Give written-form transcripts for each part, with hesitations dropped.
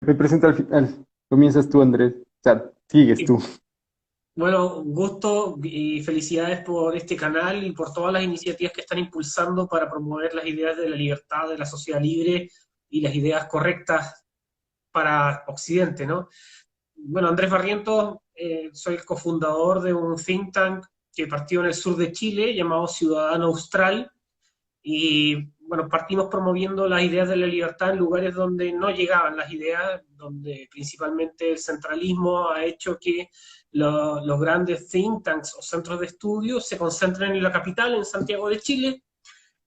Me presento al final. Comienzas tú, Andrés. O sea, sigues Sí. tú. Bueno, gusto y felicidades por este canal y por todas las iniciativas que están impulsando para promover las ideas de la libertad, de la sociedad libre y las ideas correctas para Occidente, ¿no? Bueno, Andrés Barrientos, soy el cofundador de un think tank que partió en el sur de Chile llamado Ciudadano Austral. Y bueno, partimos promoviendo las ideas de la libertad en lugares donde no llegaban las ideas, donde principalmente el centralismo ha hecho que los grandes think tanks o centros de estudio se concentren en la capital, en Santiago de Chile,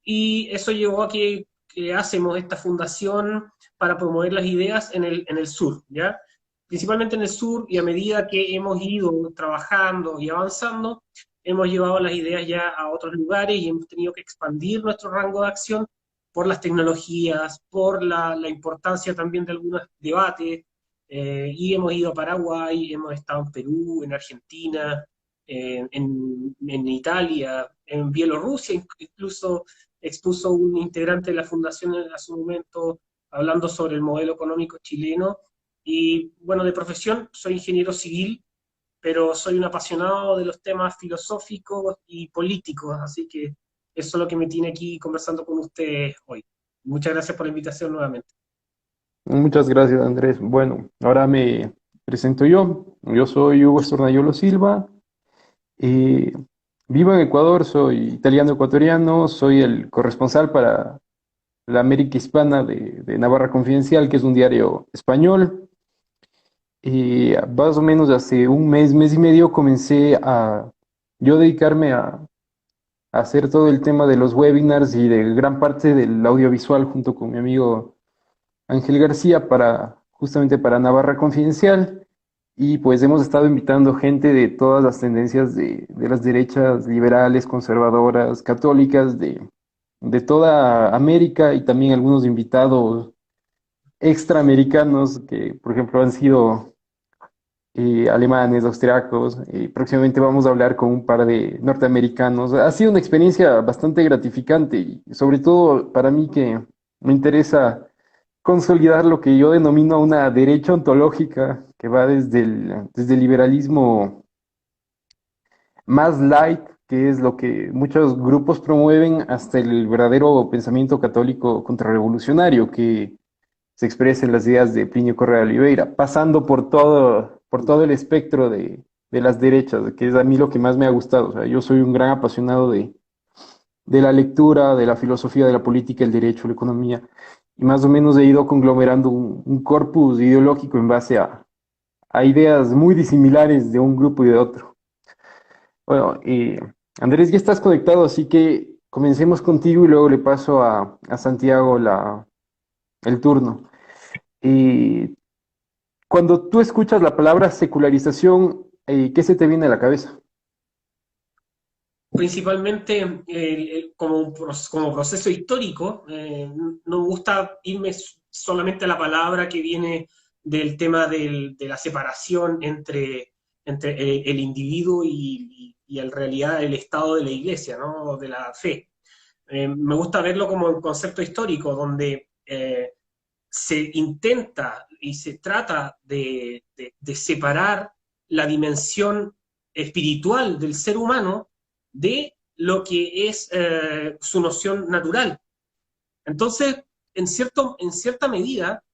y eso llevó a que hacemos esta fundación para promover las ideas en el sur, ¿ya? Principalmente en el sur, y a medida que hemos ido trabajando y avanzando, hemos llevado las ideas ya a otros lugares y hemos tenido que expandir nuestro rango de acción por las tecnologías, por la importancia también de algunos debates, y hemos ido a Paraguay, hemos estado en Perú, en Argentina, en Italia, en Bielorrusia, incluso expuso un integrante de la fundación en su momento hablando sobre el modelo económico chileno. Y bueno, de profesión soy ingeniero civil, pero soy un apasionado de los temas filosóficos y políticos, así que eso es lo que me tiene aquí conversando con ustedes hoy. Muchas gracias por la invitación nuevamente. Muchas gracias, Andrés. Bueno, ahora me presento yo. Yo soy Hugo Estornayolo Silva. eh, Vivo en Ecuador, soy italiano ecuatoriano, soy el corresponsal para la América Hispana de Navarra Confidencial, que es un diario español. Más o menos hace un mes, mes y medio, comencé a yo dedicarme a hacer todo el tema de los webinars y de gran parte del audiovisual junto con mi amigo Ángel García para justamente para Navarra Confidencial. Y pues hemos estado invitando gente de todas las tendencias de las derechas liberales, conservadoras, católicas, de toda América y también algunos invitados extraamericanos que, por ejemplo, han sido alemanes, austriacos. Próximamente vamos a hablar con un par de norteamericanos. Ha sido una experiencia bastante gratificante y sobre todo para mí que me interesa consolidar lo que yo denomino una derecha ontológica que va desde el liberalismo más light, que es lo que muchos grupos promueven, hasta el verdadero pensamiento católico contrarrevolucionario que se expresa en las ideas de Plinio Correa de Oliveira, pasando por todo el espectro de las derechas, que es a mí lo que más me ha gustado. O sea, yo soy un gran apasionado de la lectura, de la filosofía, de la política, el derecho, la economía, y más o menos he ido conglomerando un corpus ideológico en base a ideas muy disimilares de un grupo y de otro. Bueno, Andrés, ya estás conectado, así que comencemos contigo y luego le paso a Santiago el turno. Y cuando tú escuchas la palabra secularización, ¿qué se te viene a la cabeza? Principalmente como, como proceso histórico, no me gusta irme solamente a la palabra que viene del tema de la separación entre el individuo y en realidad el estado de la iglesia, ¿no? De la fe. Me gusta verlo como un concepto histórico donde se intenta y se trata de separar la dimensión espiritual del ser humano de lo que es su noción natural. Entonces, en cierta medida,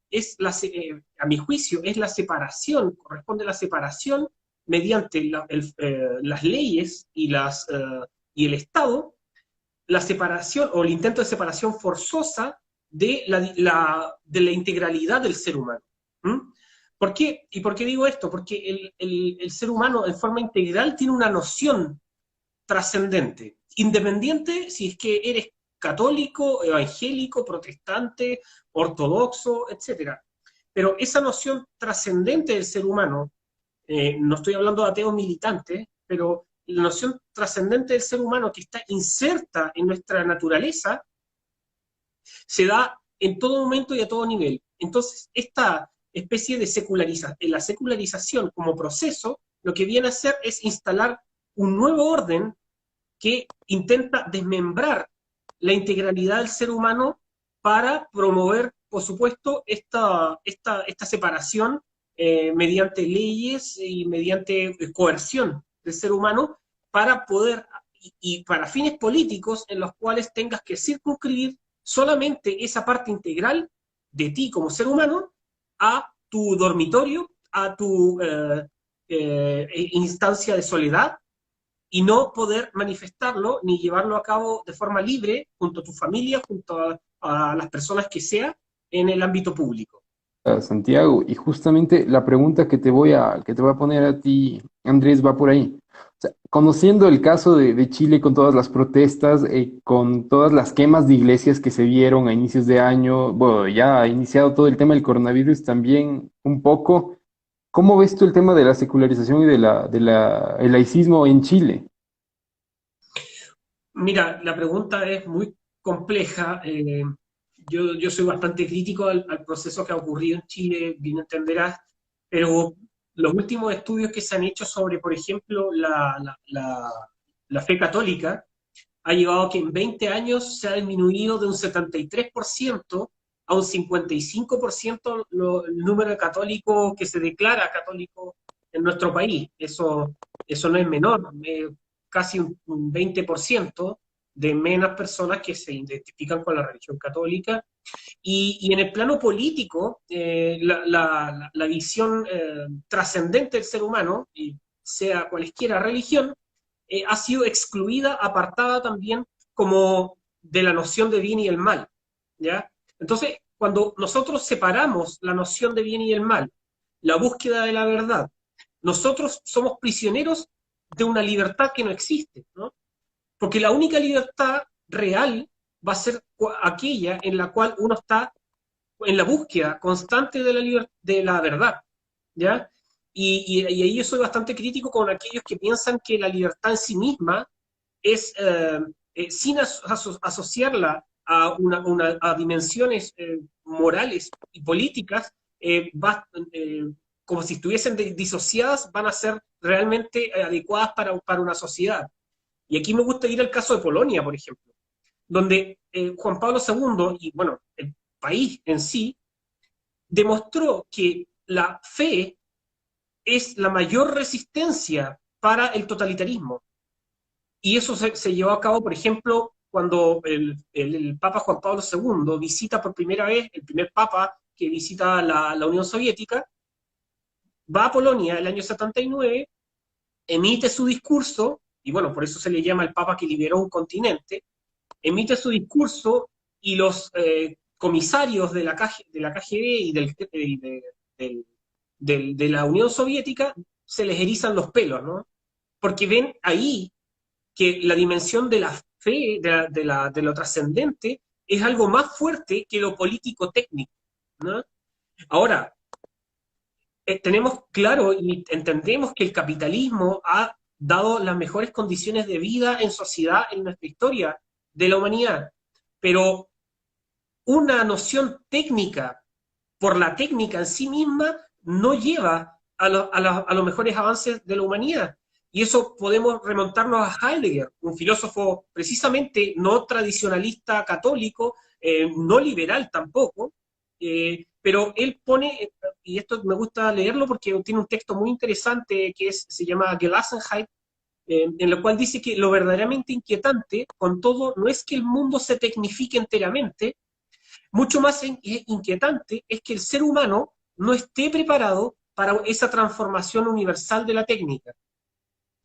a mi juicio, es la separación, corresponde a la separación mediante las leyes y el Estado, la separación o el intento de separación forzosa de la integralidad del ser humano. ¿Mm? ¿Por qué? ¿Y por qué digo esto? Porque el ser humano en forma integral tiene una noción trascendente, independiente si es que eres católico, evangélico, protestante, ortodoxo, etcétera. Pero esa noción trascendente del ser humano, no estoy hablando de ateos militantes, pero la noción trascendente del ser humano que está inserta en nuestra naturaleza, se da en todo momento y a todo nivel. Entonces, esta especie de la secularización como proceso, lo que viene a hacer es instalar un nuevo orden que intenta desmembrar la integralidad del ser humano para promover por supuesto, esta separación mediante leyes y mediante coerción del ser humano para poder, y para fines políticos en los cuales tengas que circunscribir solamente esa parte integral de ti como ser humano a tu dormitorio, a tu instancia de soledad, y no poder manifestarlo ni llevarlo a cabo de forma libre junto a tu familia, junto a las personas que sea en el ámbito público. Santiago, y justamente la pregunta que te voy a poner a ti, Andrés, va por ahí. O sea, conociendo el caso de Chile con todas las protestas, con todas las quemas de iglesias que se vieron a inicios de año, bueno, ya ha iniciado todo el tema del coronavirus también un poco. ¿Cómo ves tú el tema de la secularización y el laicismo en Chile? Mira, la pregunta es muy compleja. Yo soy bastante crítico al proceso que ha ocurrido en Chile, bien entenderás, pero los últimos estudios que se han hecho sobre, por ejemplo, la fe católica, ha llevado a que en 20 años se ha disminuido de un 73% a un 55% el número de católicos que se declara católico en nuestro país. Eso no es menor, casi un 20% de menos personas que se identifican con la religión católica. Y en el plano político, la visión trascendente del ser humano, y sea cualesquiera religión, ha sido excluida, apartada también como de la noción de bien y el mal, ¿ya? Entonces, cuando nosotros separamos la noción de bien y el mal, la búsqueda de la verdad, nosotros somos prisioneros de una libertad que no existe, ¿no? Porque la única libertad real va a ser aquella en la cual uno está en la búsqueda constante de la verdad, ¿ya? Y ahí yo soy bastante crítico con aquellos que piensan que la libertad en sí misma es, sin asociarla a, a dimensiones morales y políticas, va, como si estuviesen disociadas, van a ser realmente adecuadas para una sociedad. Y aquí me gusta ir al caso de Polonia, por ejemplo, donde Juan Pablo II, y bueno, el país en sí, demostró que la fe es la mayor resistencia para el totalitarismo. Y eso se llevó a cabo, por ejemplo, cuando el Papa Juan Pablo II visita por primera vez, el primer Papa que visita la Unión Soviética, va a Polonia el año 79, emite su discurso, y bueno, por eso se le llama el Papa que liberó un continente, emite su discurso y los comisarios de la KGB y de la Unión Soviética se les erizan los pelos, ¿no? Porque ven ahí que la dimensión de la fe, de lo trascendente, es algo más fuerte que lo político técnico, ¿no? Ahora, tenemos claro y entendemos que el capitalismo ha dado las mejores condiciones de vida en sociedad en nuestra historia de la humanidad, pero una noción técnica por la técnica en sí misma no lleva a los mejores avances de la humanidad. Y eso podemos remontarnos a Heidegger, un filósofo precisamente no tradicionalista católico, no liberal tampoco, pero él pone, y esto me gusta leerlo porque tiene un texto muy interesante que se llama Gelassenheit, en lo cual dice que lo verdaderamente inquietante con todo no es que el mundo se tecnifique enteramente, mucho más inquietante es que el ser humano no esté preparado para esa transformación universal de la técnica,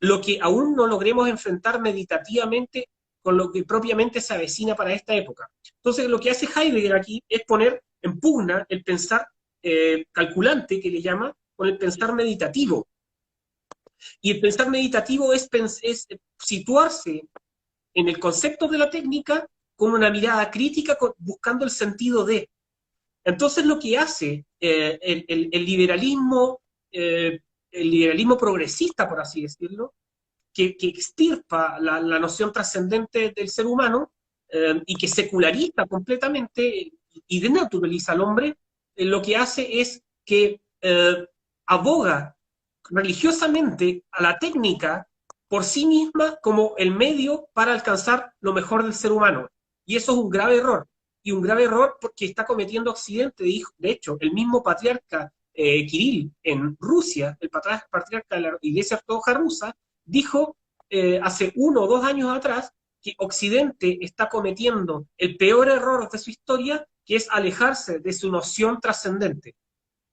lo que aún no logremos enfrentar meditativamente con lo que propiamente se avecina para esta época. Entonces, lo que hace Heidegger aquí es poner en pugna el pensar calculante, que le llama, con el pensar meditativo. Y el pensar meditativo es situarse en el concepto de la técnica con una mirada crítica, buscando el sentido de. Entonces lo que hace el liberalismo progresista, por así decirlo, que extirpa la noción trascendente del ser humano y que seculariza completamente y denaturaliza al hombre, lo que hace es que aboga religiosamente a la técnica por sí misma como el medio para alcanzar lo mejor del ser humano. Y eso es un grave error, y un grave error porque está cometiendo Occidente. De hecho, el mismo patriarca Kirill en Rusia, el patriarca de la Iglesia Ortodoxa rusa, dijo hace 1 o 2 años atrás que Occidente está cometiendo el peor error de su historia, que es alejarse de su noción trascendente.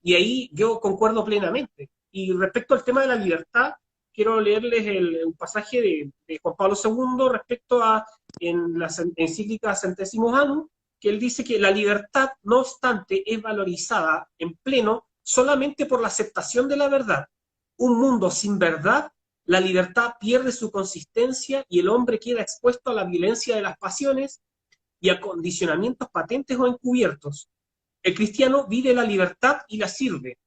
Y ahí yo concuerdo plenamente. Y respecto al tema de la libertad, quiero leerles un pasaje de Juan Pablo II respecto a en la encíclica Centésimos Annus, que él dice que la libertad, no obstante, es valorizada en pleno solamente por la aceptación de la verdad. Un mundo sin verdad, la libertad pierde su consistencia y el hombre queda expuesto a la violencia de las pasiones y a condicionamientos patentes o encubiertos. El cristiano vive la libertad y la sirve.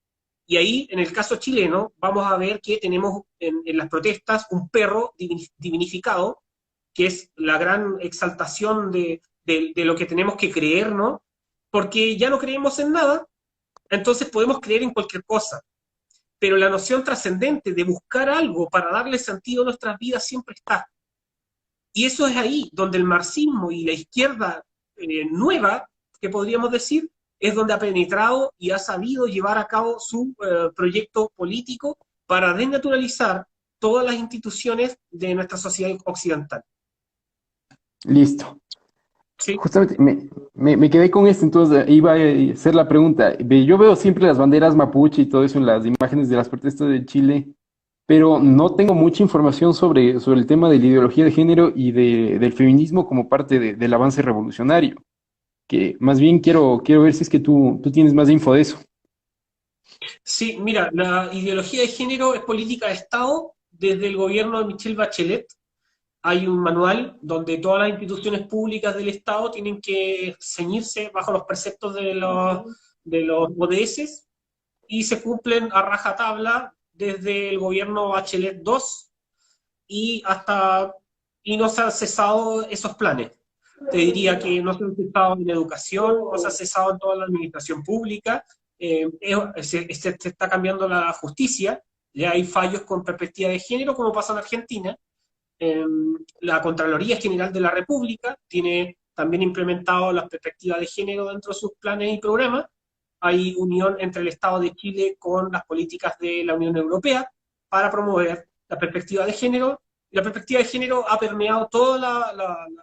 Y ahí, en el caso chileno, vamos a ver que tenemos en las protestas un perro divinificado, que es la gran exaltación de lo que tenemos que creer, ¿no? Porque ya no creemos en nada, entonces podemos creer en cualquier cosa. Pero la noción trascendente de buscar algo para darle sentido a nuestras vidas siempre está. Y eso es ahí donde el marxismo y la izquierda nueva, que podríamos decir, es donde ha penetrado y ha sabido llevar a cabo su proyecto político para desnaturalizar todas las instituciones de nuestra sociedad occidental. Listo. ¿Sí? Justamente me quedé con esto, entonces iba a hacer la pregunta. Yo veo siempre las banderas mapuche y todo eso en las imágenes de las protestas de Chile, pero no tengo mucha información sobre el tema de la ideología de género y del feminismo como parte del avance revolucionario, que más bien quiero ver si es que tú tienes más info de eso. Sí, mira, la ideología de género es política de Estado desde el gobierno de Michelle Bachelet. Hay un manual donde todas las instituciones públicas del Estado tienen que ceñirse bajo los preceptos de los ODS y se cumplen a rajatabla desde el gobierno Bachelet 2 y y no se han cesado esos planes. Te diría que no se han cesado en educación, no se ha cesado en toda la administración pública, se está cambiando la justicia, ya hay fallos con perspectiva de género, como pasa en Argentina. eh, la Contraloría General de la República tiene también implementado las perspectivas de género dentro de sus planes y programas. Hay unión entre el Estado de Chile con las políticas de la Unión Europea para promover la perspectiva de género. Y la perspectiva de género ha permeado todo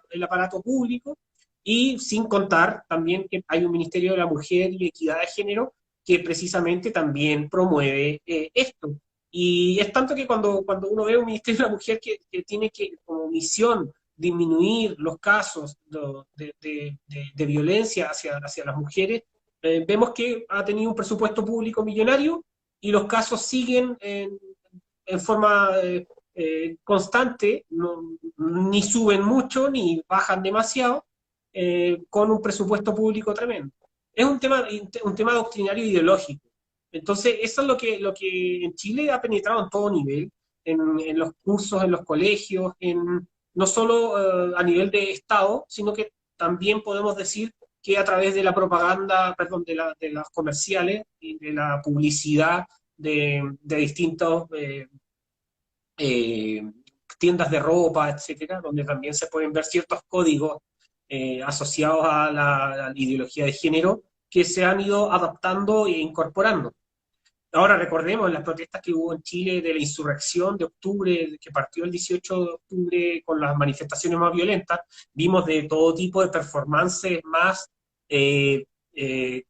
el aparato público y sin contar también que hay un Ministerio de la Mujer y Equidad de Género que precisamente también promueve esto. Y es tanto que cuando uno ve un Ministerio de la Mujer que tiene como misión disminuir los casos de violencia hacia las mujeres, vemos que ha tenido un presupuesto público millonario y los casos siguen en forma constante, ni suben mucho ni bajan demasiado, con un presupuesto público tremendo. Es un tema doctrinario ideológico. Entonces, eso es lo que en Chile ha penetrado en todo nivel, en los cursos, en los colegios, no solo a nivel de Estado, sino que también podemos decir que a través de la propaganda, perdón, de las comerciales y de la publicidad de distintos eh, tiendas de ropa, etcétera, donde también se pueden ver ciertos códigos asociados a la ideología de género que se han ido adaptando e incorporando. Ahora recordemos las protestas que hubo en Chile de la insurrección de octubre, que partió el 18 de octubre con las manifestaciones más violentas, vimos de todo tipo de performances más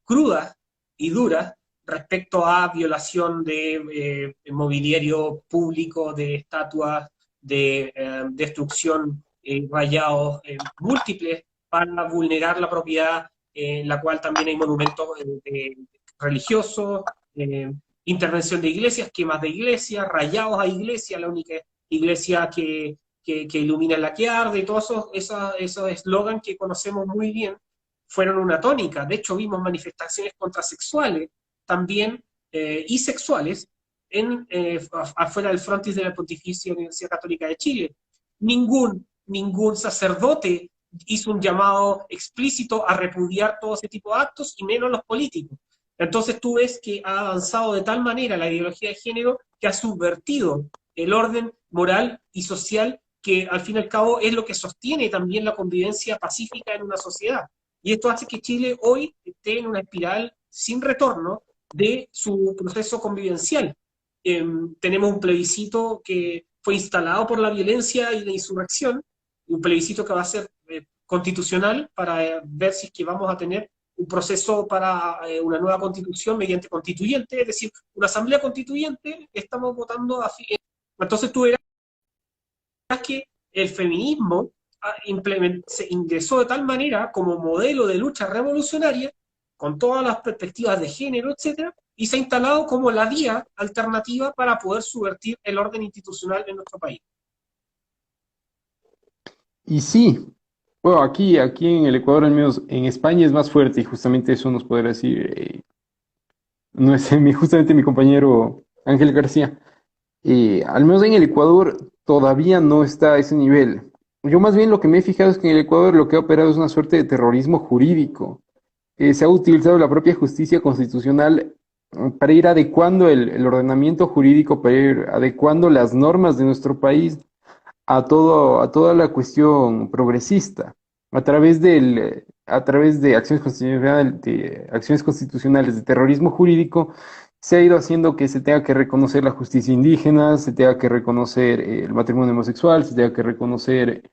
crudas y duras respecto a violación de mobiliario público, de estatuas, de destrucción, rayados múltiples para vulnerar la propiedad, en la cual también hay monumentos religiosos, intervención de iglesias, quemas de iglesias, rayados a iglesias, la única iglesia que ilumina la que arde, y todos esos eslogans que conocemos muy bien fueron una tónica. De hecho, vimos manifestaciones contrasexuales también y sexuales afuera del frontis de la Pontificia Universidad Católica de Chile. Ningún sacerdote hizo un llamado explícito a repudiar todo ese tipo de actos, y menos los políticos. Entonces tú ves que ha avanzado de tal manera la ideología de género que ha subvertido el orden moral y social que al fin y al cabo es lo que sostiene también la convivencia pacífica en una sociedad. Y esto hace que Chile hoy esté en una espiral sin retorno de su proceso convivencial. Tenemos un plebiscito que fue instalado por la violencia y la insurrección, un plebiscito que va a ser constitucional para ver si es que vamos a tener un proceso para una nueva constitución mediante constituyente, es decir, una asamblea constituyente, estamos votando a... Entonces tú verás que el feminismo se ingresó de tal manera como modelo de lucha revolucionaria, con todas las perspectivas de género, etcétera, y se ha instalado como la vía alternativa para poder subvertir el orden institucional en nuestro país. Y sí, bueno, aquí en el Ecuador, al menos en España es más fuerte y justamente eso nos podrá decir, no es justamente mi compañero Ángel García. Al menos en el Ecuador todavía no está a ese nivel. Yo más bien lo que me he fijado es que en el Ecuador lo que ha operado es una suerte de terrorismo jurídico. Se ha utilizado la propia justicia constitucional para ir adecuando el ordenamiento jurídico, para ir adecuando las normas de nuestro país a toda la cuestión progresista, a través de acciones constitucionales de terrorismo jurídico, se ha ido haciendo que se tenga que reconocer la justicia indígena, se tenga que reconocer el matrimonio homosexual, se tenga que reconocer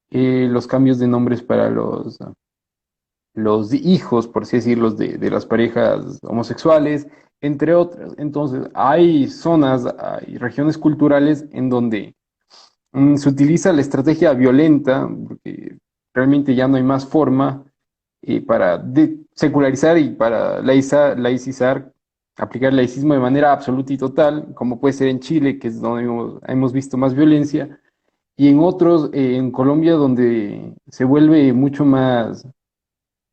los cambios de nombres para los hijos, por así decirlo, de las parejas homosexuales, entre otras. Entonces, hay zonas, hay regiones culturales en donde se utiliza la estrategia violenta, porque realmente ya no hay más forma para secularizar y para laicizar, aplicar el laicismo de manera absoluta y total, como puede ser en Chile, que es donde hemos visto más violencia, y en otros, en Colombia, donde se vuelve mucho más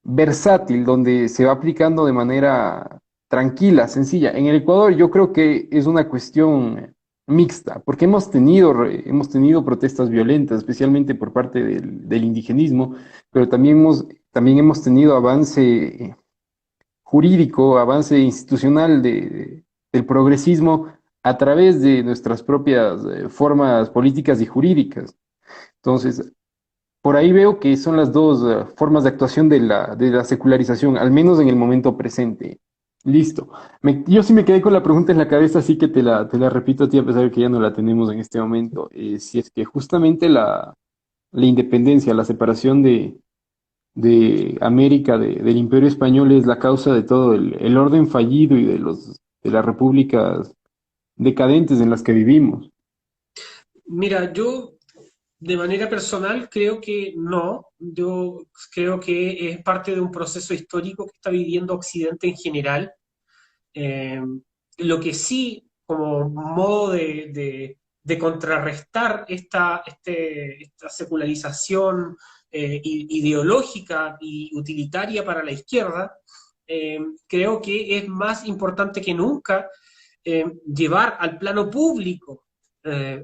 versátil, donde se va aplicando de manera tranquila, sencilla. En el Ecuador yo creo que es una cuestión mixta, porque hemos tenido protestas violentas, especialmente por parte del indigenismo, pero también hemos tenido avance jurídico, avance institucional del progresismo a través de nuestras propias formas políticas y jurídicas. Entonces, por ahí veo que son las dos formas de actuación de la secularización, al menos en el momento presente. Listo. Yo sí me quedé con la pregunta en la cabeza, así que te la repito a ti, a pesar de que ya no la tenemos en este momento. Si es que justamente la independencia, la separación de América del Imperio Español es la causa de todo el orden fallido y de las repúblicas decadentes en las que vivimos. Mira, yo de manera personal creo que no, yo creo que es parte de un proceso histórico que está viviendo Occidente en general. Eh, lo que sí, como modo de contrarrestar esta secularización ideológica y utilitaria para la izquierda, creo que es más importante que nunca llevar al plano público,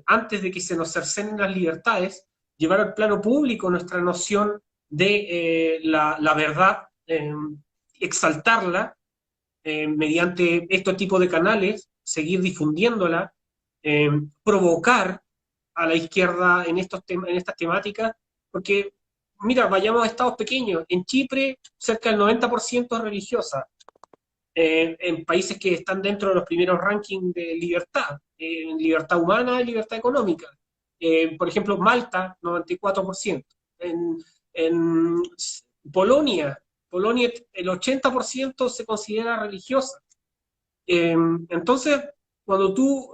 antes de que se nos cercenen las libertades, llevar al plano público nuestra noción de la verdad, exaltarla mediante estos tipos de canales, seguir difundiéndola, provocar a la izquierda en estas temáticas, porque, mira, vayamos a estados pequeños. En Chipre, cerca del 90% es religiosa. En países que están dentro de los primeros rankings de libertad, en libertad humana y libertad económica. Por ejemplo, Malta, 94%. En Polonia, Polonia, el 80% se considera religiosa. Entonces, cuando tú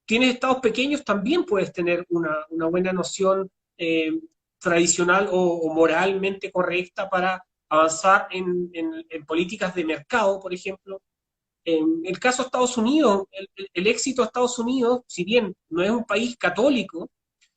tienes estados pequeños, también puedes tener una buena noción tradicional o moralmente correcta para avanzar en políticas de mercado, por ejemplo. En el caso de Estados Unidos, el éxito de Estados Unidos, si bien no es un país católico,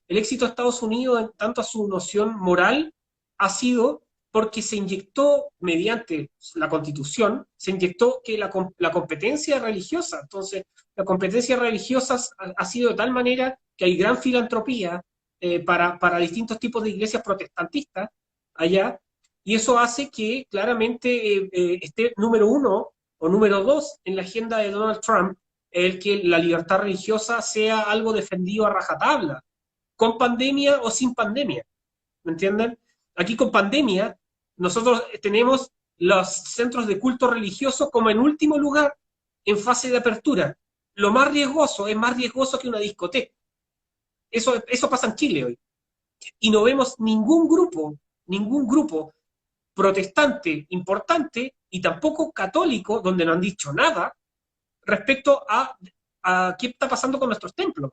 el éxito de Estados Unidos en tanto a su noción moral ha sido porque se inyectó mediante la constitución, se inyectó que la competencia religiosa. Entonces, la competencia religiosa ha sido de tal manera que hay gran filantropía para distintos tipos de iglesias protestantistas allá, y eso hace que claramente esté número uno o número dos en la agenda de Donald Trump, el que la libertad religiosa sea algo defendido a rajatabla, con pandemia o sin pandemia, ¿me entienden? Aquí con pandemia Nosotros tenemos los centros de culto religioso como en último lugar en fase de apertura. Lo más riesgoso es más riesgoso que una discoteca. Eso pasa en Chile hoy. Y no vemos ningún grupo protestante importante y tampoco católico, donde no han dicho nada respecto a qué está pasando con nuestros templos,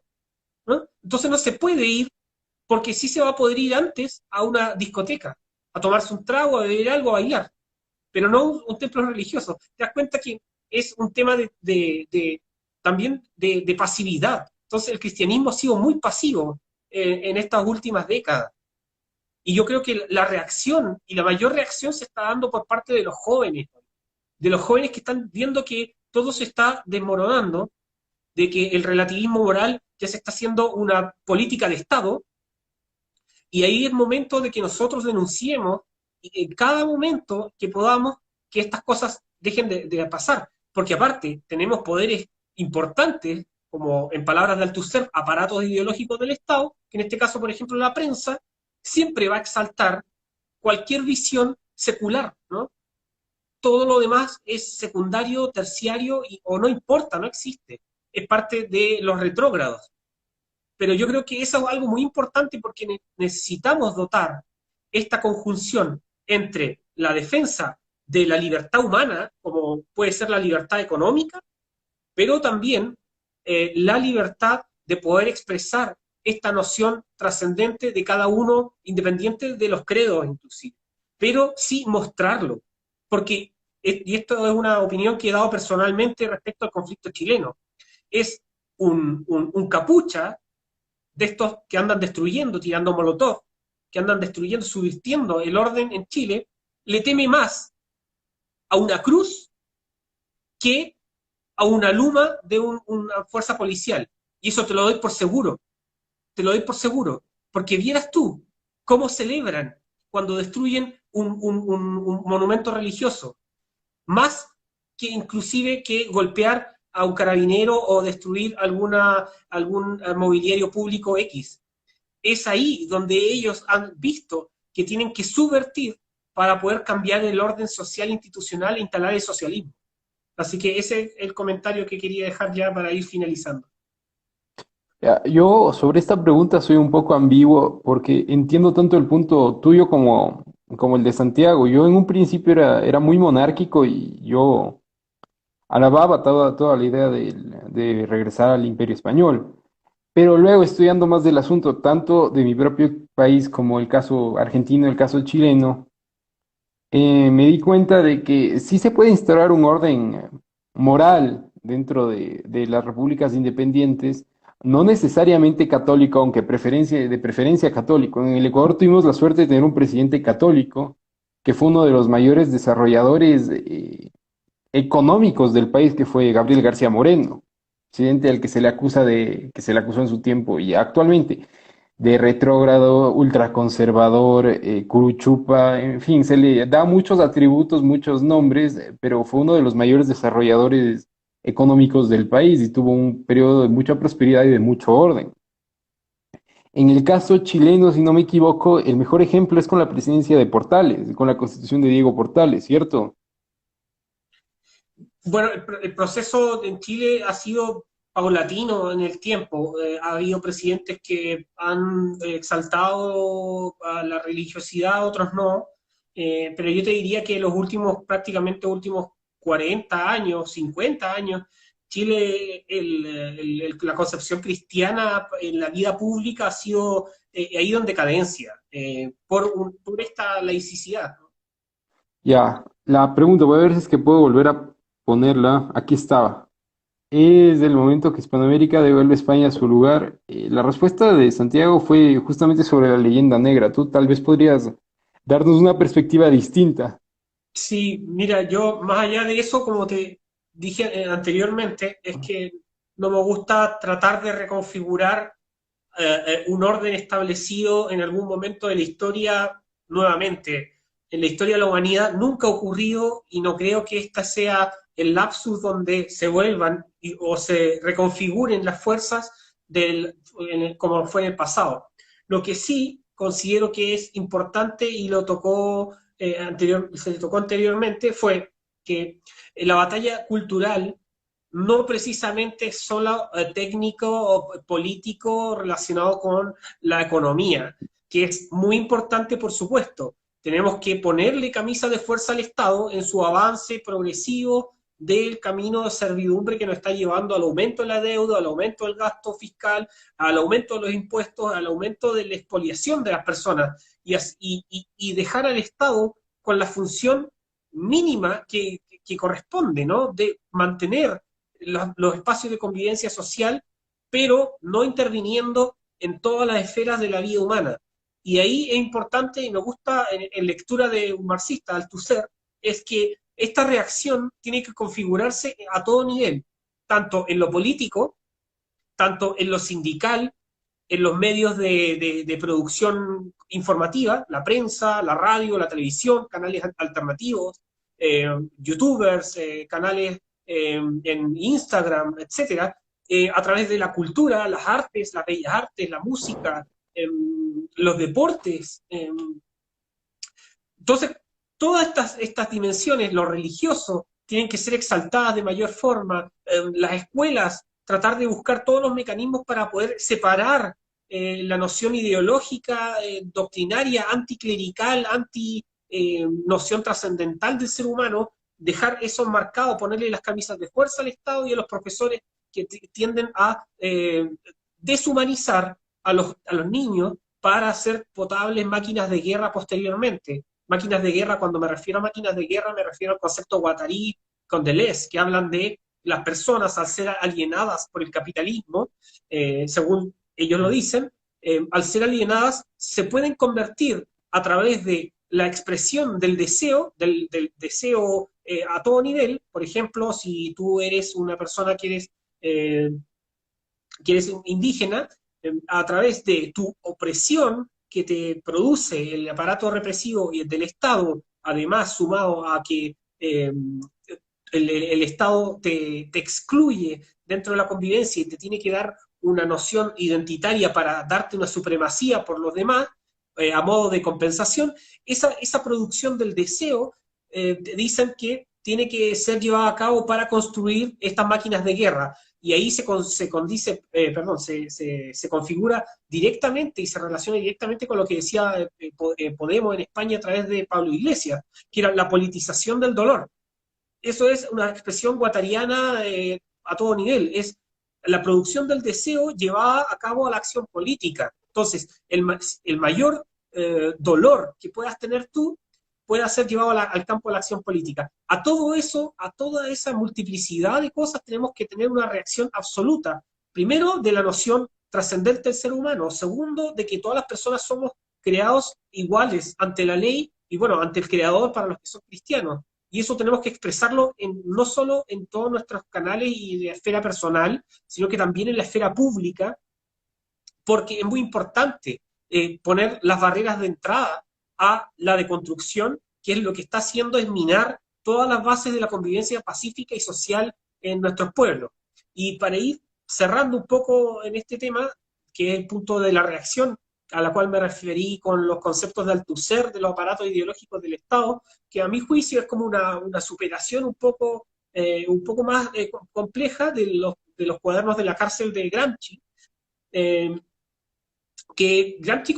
¿no? Entonces no se puede ir, porque sí se va a poder ir antes a una discoteca, a tomarse un trago, a beber algo, a bailar, pero no un templo religioso. Te das cuenta que es un tema también de pasividad. Entonces el cristianismo ha sido muy pasivo en estas últimas décadas. Y yo creo que la reacción y la mayor reacción se está dando por parte de los jóvenes que están viendo que todo se está desmoronando, de que el relativismo moral ya se está haciendo una política de Estado, y ahí es momento de que nosotros denunciemos en cada momento que podamos que estas cosas dejen de pasar, porque aparte tenemos poderes importantes, como en palabras de Althusser, aparatos ideológicos del Estado, que en este caso, por ejemplo, la prensa, siempre va a exaltar cualquier visión secular, ¿no? Todo lo demás es secundario, terciario, o no importa, no existe. Es parte de los retrógrados. Pero yo creo que eso es algo muy importante porque necesitamos dotar esta conjunción entre la defensa de la libertad humana, como puede ser la libertad económica, pero también la libertad de poder expresar esta noción trascendente de cada uno, independiente de los credos inclusive, pero sí mostrarlo, porque, y esto es una opinión que he dado personalmente respecto al conflicto chileno, es un capucha de estos que andan destruyendo, tirando molotov, que andan destruyendo, subvirtiendo el orden en Chile, le teme más a una cruz que a una luma de una fuerza policial. Y eso te lo doy por seguro, te lo doy por seguro, porque vieras tú cómo celebran cuando destruyen un monumento religioso, más que inclusive que golpear a un carabinero o destruir algún mobiliario público X. Es ahí donde ellos han visto que tienen que subvertir para poder cambiar el orden social institucional e instalar el socialismo. Así que ese es el comentario que quería dejar ya para ir finalizando. Ya, yo sobre esta pregunta soy un poco ambiguo porque entiendo tanto el punto tuyo como el de Santiago. Yo en un principio era muy monárquico y yo alababa toda la idea de regresar al Imperio Español. Pero luego estudiando más del asunto, tanto de mi propio país como el caso argentino, el caso chileno, me di cuenta de que sí se puede instaurar un orden moral dentro de las repúblicas independientes, no necesariamente católico, aunque de preferencia católico. En el Ecuador tuvimos la suerte de tener un presidente católico que fue uno de los mayores desarrolladores económicos del país, que fue Gabriel García Moreno, presidente al que se le acusa que se le acusó en su tiempo y actualmente de retrógrado, ultraconservador, curuchupa, en fin, se le da muchos atributos, muchos nombres, pero fue uno de los mayores desarrolladores económicos del país y tuvo un periodo de mucha prosperidad y de mucho orden. En el caso chileno, si no me equivoco, el mejor ejemplo es con la presidencia de Portales, con la constitución de Diego Portales, ¿cierto? Bueno, el proceso en Chile ha sido paulatino en el tiempo. Ha habido presidentes que han exaltado a la religiosidad, otros no. Pero yo te diría que los prácticamente últimos 40 años, 50 años, Chile, la concepción cristiana en la vida pública ha ido en decadencia por esta laicidad, ¿no? Ya, la pregunta, voy a ver si es que puedo volver a ponerla. Aquí estaba. ¿Es el momento que Hispanoamérica devuelve a España a su lugar? La respuesta de Santiago fue justamente sobre la leyenda negra. Tú tal vez podrías darnos una perspectiva distinta. Sí, mira, yo más allá de eso, como te dije anteriormente, es que no me gusta tratar de reconfigurar un orden establecido en algún momento de la historia nuevamente. En la historia de la humanidad nunca ha ocurrido y no creo que esta sea el lapsus donde se vuelvan o se reconfiguren las fuerzas como fue en el pasado. Lo que sí considero que es importante y lo tocó se tocó anteriormente, fue que la batalla cultural no precisamente es solo técnico o político relacionado con la economía, que es muy importante, por supuesto. Tenemos que ponerle camisa de fuerza al Estado en su avance progresivo del camino de servidumbre que nos está llevando al aumento de la deuda, al aumento del gasto fiscal, al aumento de los impuestos, al aumento de la expoliación de las personas y dejar al Estado con la función mínima que corresponde, ¿no? De mantener los espacios de convivencia social, pero no interviniendo en todas las esferas de la vida humana. Y ahí es importante, y me gusta en lectura de un marxista, Althusser, es que esta reacción tiene que configurarse a todo nivel, tanto en lo político, tanto en lo sindical, en los medios de producción informativa, la prensa, la radio, la televisión, canales alternativos, youtubers, canales en Instagram, etcétera, a través de la cultura, las artes, las bellas artes, la música, los deportes. Entonces, todas estas dimensiones, lo religioso, tienen que ser exaltadas de mayor forma. Las escuelas, tratar de buscar todos los mecanismos para poder separar la noción ideológica, doctrinaria, anticlerical, noción trascendental del ser humano, dejar eso marcado, ponerle las camisas de fuerza al Estado y a los profesores que tienden a deshumanizar a los niños para hacer potables máquinas de guerra posteriormente. Máquinas de guerra, cuando me refiero a máquinas de guerra, me refiero al concepto Guattari con Deleuze, que hablan de las personas al ser alienadas por el capitalismo, según ellos lo dicen, al ser alienadas se pueden convertir a través de la expresión del deseo a todo nivel. Por ejemplo, si tú eres una persona que eres indígena, a través de tu opresión que te produce el aparato represivo y del Estado, además sumado a que el Estado te excluye dentro de la convivencia y te tiene que dar una noción identitaria para darte una supremacía por los demás, a modo de compensación, esa producción del deseo, dicen que tiene que ser llevada a cabo para construir estas máquinas de guerra. Y ahí se configura directamente y se relaciona directamente con lo que decía Podemos en España a través de Pablo Iglesias, que era la politización del dolor. Eso es una expresión guattariana a todo nivel, es la producción del deseo llevada a cabo a la acción política. Entonces, el mayor dolor que puedas tener tú pueda ser llevado al campo de la acción política. A todo eso, a toda esa multiplicidad de cosas, tenemos que tener una reacción absoluta. Primero, de la noción trascendente del ser humano. Segundo, de que todas las personas somos creados iguales ante la ley y, bueno, ante el creador para los que son cristianos. Y eso tenemos que expresarlo no solo en todos nuestros canales y de la esfera personal, sino que también en la esfera pública, porque es muy importante poner las barreras de entrada a la deconstrucción, que es lo que está haciendo es minar todas las bases de la convivencia pacífica y social en nuestros pueblos. Y para ir cerrando un poco en este tema, que es el punto de la reacción a la cual me referí con los conceptos de Althusser, de los aparatos ideológicos del Estado, que a mi juicio es como una superación un poco más compleja de los cuadernos de la cárcel de Gramsci, eh, que Gramsci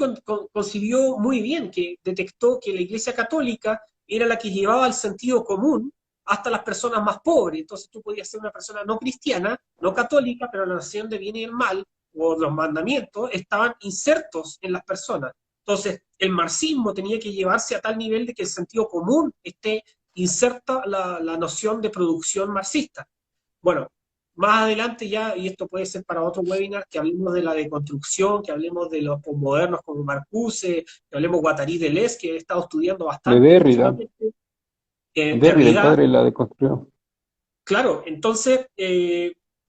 concibió muy bien, que detectó que la Iglesia Católica era la que llevaba el sentido común hasta las personas más pobres. Entonces tú podías ser una persona no cristiana, no católica, pero la noción de bien y el mal, o los mandamientos, estaban insertos en las personas. Entonces, el marxismo tenía que llevarse a tal nivel de que el sentido común esté inserta la noción de producción marxista. Bueno, más adelante ya, y esto puede ser para otro webinar, que hablemos de la deconstrucción, que hablemos de los posmodernos como Marcuse, que hablemos Guattari Deleuze, que he estado estudiando De bastante Derrida. últimamente, Derrida, el Derrida, padre la deconstruyó. claro, entonces,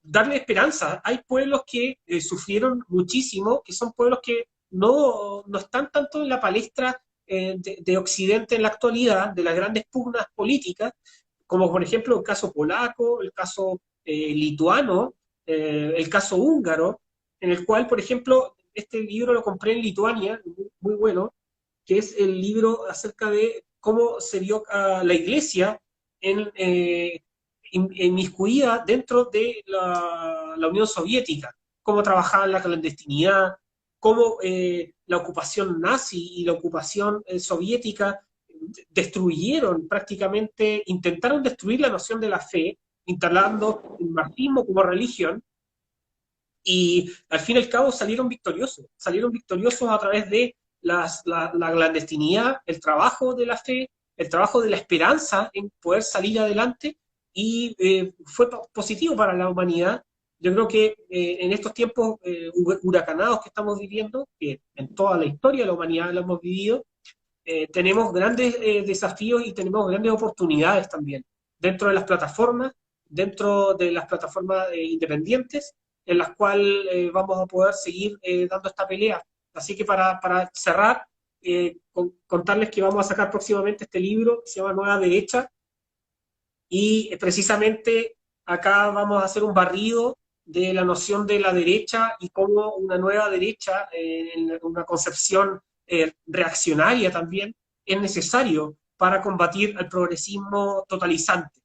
darle esperanza. Hay pueblos que sufrieron muchísimo, que son pueblos que no están tanto en la palestra de Occidente en la actualidad, de las grandes pugnas políticas, como por ejemplo el caso polaco, el caso lituano, el caso húngaro, en el cual, por ejemplo, este libro lo compré en Lituania, muy, muy bueno, que es el libro acerca de cómo se vio a la iglesia inmiscuida dentro de la Unión Soviética, cómo trabajaba en la clandestinidad, cómo la ocupación nazi y la ocupación soviética destruyeron prácticamente, intentaron destruir la noción de la fe, instalando el marxismo como religión, y al fin y al cabo salieron victoriosos a través de la clandestinidad, el trabajo de la fe, el trabajo de la esperanza en poder salir adelante, y fue positivo para la humanidad. Yo creo que en estos tiempos huracanados que estamos viviendo, que en toda la historia de la humanidad lo hemos vivido, tenemos grandes desafíos y tenemos grandes oportunidades también dentro de las plataformas independientes, en las cuales vamos a poder seguir dando esta pelea. Así que para cerrar, contarles que vamos a sacar próximamente este libro que se llama Nueva Derecha, y precisamente acá vamos a hacer un barrido de la noción de la derecha y cómo una nueva derecha, en una concepción reaccionaria también, es necesario para combatir al progresismo totalizante.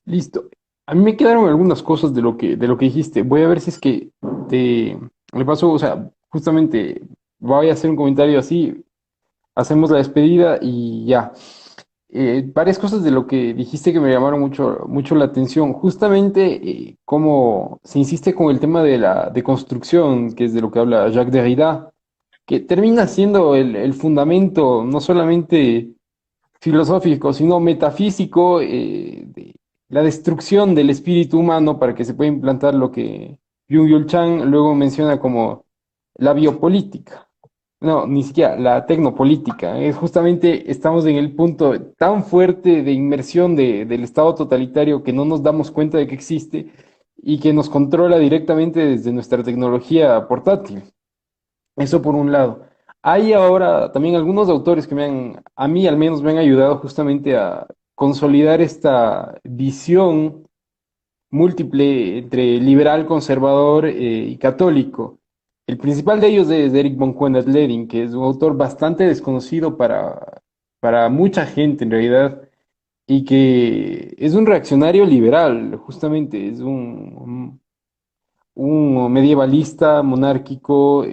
Listo. A mí me quedaron algunas cosas de lo que dijiste. Voy a ver si es que te le paso, o sea, justamente voy a hacer un comentario así, hacemos la despedida y ya. Varias cosas de lo que dijiste que me llamaron mucho la atención. Justamente cómo se insiste con el tema de la deconstrucción, que es de lo que habla Jacques Derrida, que termina siendo el fundamento no solamente filosófico, sino metafísico, de la destrucción del espíritu humano para que se pueda implantar lo que Byung-Chul Chan luego menciona como la biopolítica. No, ni siquiera la tecnopolítica. Es justamente estamos en el punto tan fuerte de inmersión del Estado totalitario que no nos damos cuenta de que existe y que nos controla directamente desde nuestra tecnología portátil. Eso por un lado. Hay ahora también algunos autores que a mí al menos me han ayudado justamente a consolidar esta visión múltiple entre liberal, conservador y católico. El principal de ellos es Eric von Däniken, que es un autor bastante desconocido para mucha gente en realidad, y que es un reaccionario liberal, justamente, es un medievalista monárquico,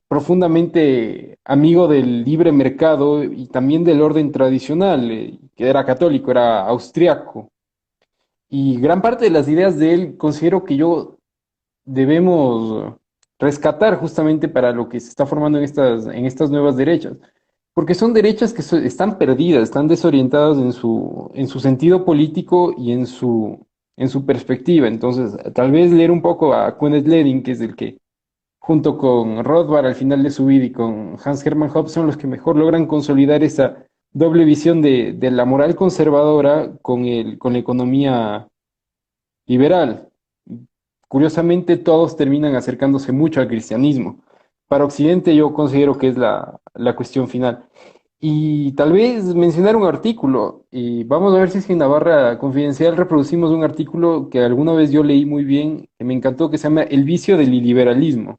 profundamente amigo del libre mercado y también del orden tradicional, que era católico, era austriaco. Y gran parte de las ideas de él considero que yo debemos rescatar justamente para lo que se está formando en estas nuevas derechas. Porque son derechas que están perdidas, están desorientadas en su sentido político y en su perspectiva. Entonces, tal vez leer un poco a Kenneth Ledin, que es el que, junto con Rothbard al final de su vida y con Hans Hermann Hoppe, son los que mejor logran consolidar esa doble visión de la moral conservadora con la economía liberal. Curiosamente, todos terminan acercándose mucho al cristianismo. Para Occidente yo considero que es la cuestión final. Y tal vez mencionar un artículo, y vamos a ver si es que en Navarra Confidencial reproducimos un artículo que alguna vez yo leí muy bien, que me encantó, que se llama El vicio del iliberalismo.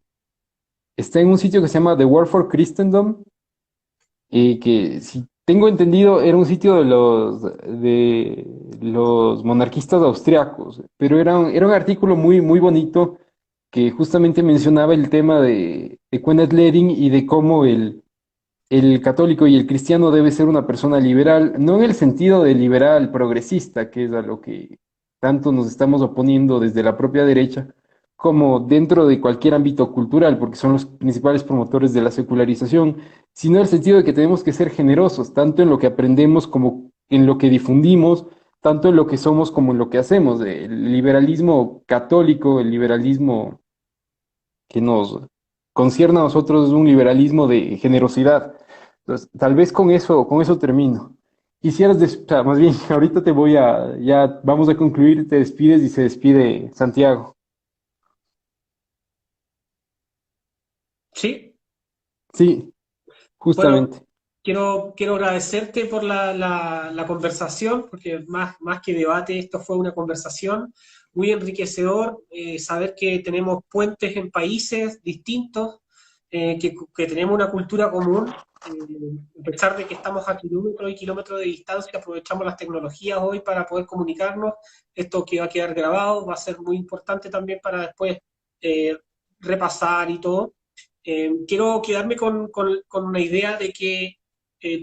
Está en un sitio que se llama The War for Christendom, que si tengo entendido era un sitio de los monarquistas austriacos, pero era un artículo muy bonito que justamente mencionaba el tema de Kenneth Ledin y de cómo el católico y el cristiano debe ser una persona liberal, no en el sentido de liberal progresista, que es a lo que tanto nos estamos oponiendo desde la propia derecha, como dentro de cualquier ámbito cultural, porque son los principales promotores de la secularización, sino en el sentido de que tenemos que ser generosos, tanto en lo que aprendemos como en lo que difundimos, tanto en lo que somos como en lo que hacemos. El liberalismo católico, el liberalismo que nos concierne a nosotros es un liberalismo de generosidad. Entonces, tal vez con eso termino. Quisieras, o sea, más bien, ahorita ya vamos a concluir, te despides y se despide Santiago. ¿Sí? Sí, Bueno, justamente. quiero agradecerte por la conversación, porque más que debate, esto fue una conversación muy enriquecedor, saber que tenemos puentes en países distintos, que tenemos una cultura común, A pesar de que estamos a kilómetros y kilómetros de distancia, aprovechamos las tecnologías hoy para poder comunicarnos. Esto que va a quedar grabado va a ser muy importante también para después eh, repasar y todo. Quiero quedarme con una idea de que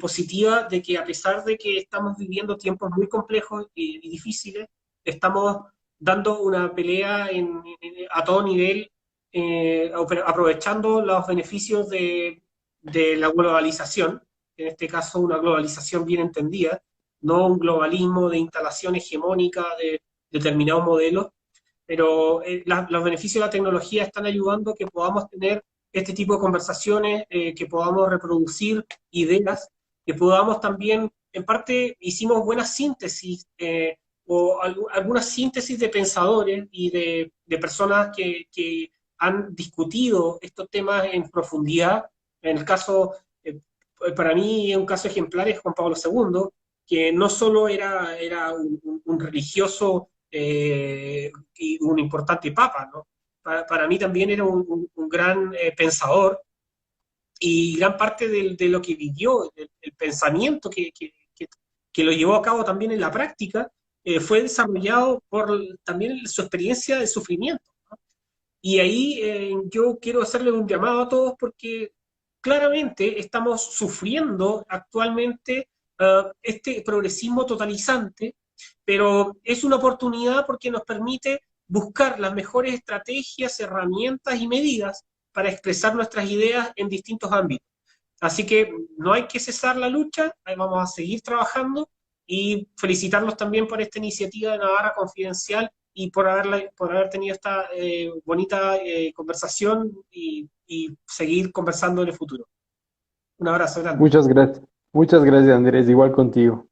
positiva, de que a pesar de que estamos viviendo tiempos muy complejos y difíciles, estamos dando una pelea a todo nivel, aprovechando los beneficios de la globalización, en este caso una globalización bien entendida, no un globalismo de instalación hegemónica de determinados modelos, pero los beneficios de la tecnología están ayudando a que podamos tener este tipo de conversaciones, que podamos reproducir ideas, que podamos también, en parte, hicimos buenas síntesis, algunas síntesis de pensadores y de personas que han discutido estos temas en profundidad. En el caso, para mí, un caso ejemplar es Juan Pablo II, que no solo era un religioso y un importante papa, ¿no? Para mí también era un gran pensador y gran parte de lo que vivió, el pensamiento que lo llevó a cabo también en la práctica, fue desarrollado por también su experiencia de sufrimiento. Y ahí yo quiero hacerle un llamado a todos porque claramente estamos sufriendo actualmente este progresismo totalizante, pero es una oportunidad porque nos permite buscar las mejores estrategias, herramientas y medidas para expresar nuestras ideas en distintos ámbitos. Así que no hay que cesar la lucha, ahí vamos a seguir trabajando y felicitarlos también por esta iniciativa de Navarra Confidencial y por haber tenido esta bonita conversación y seguir conversando en el futuro. Un abrazo grande. Muchas gracias, Andrés, igual contigo.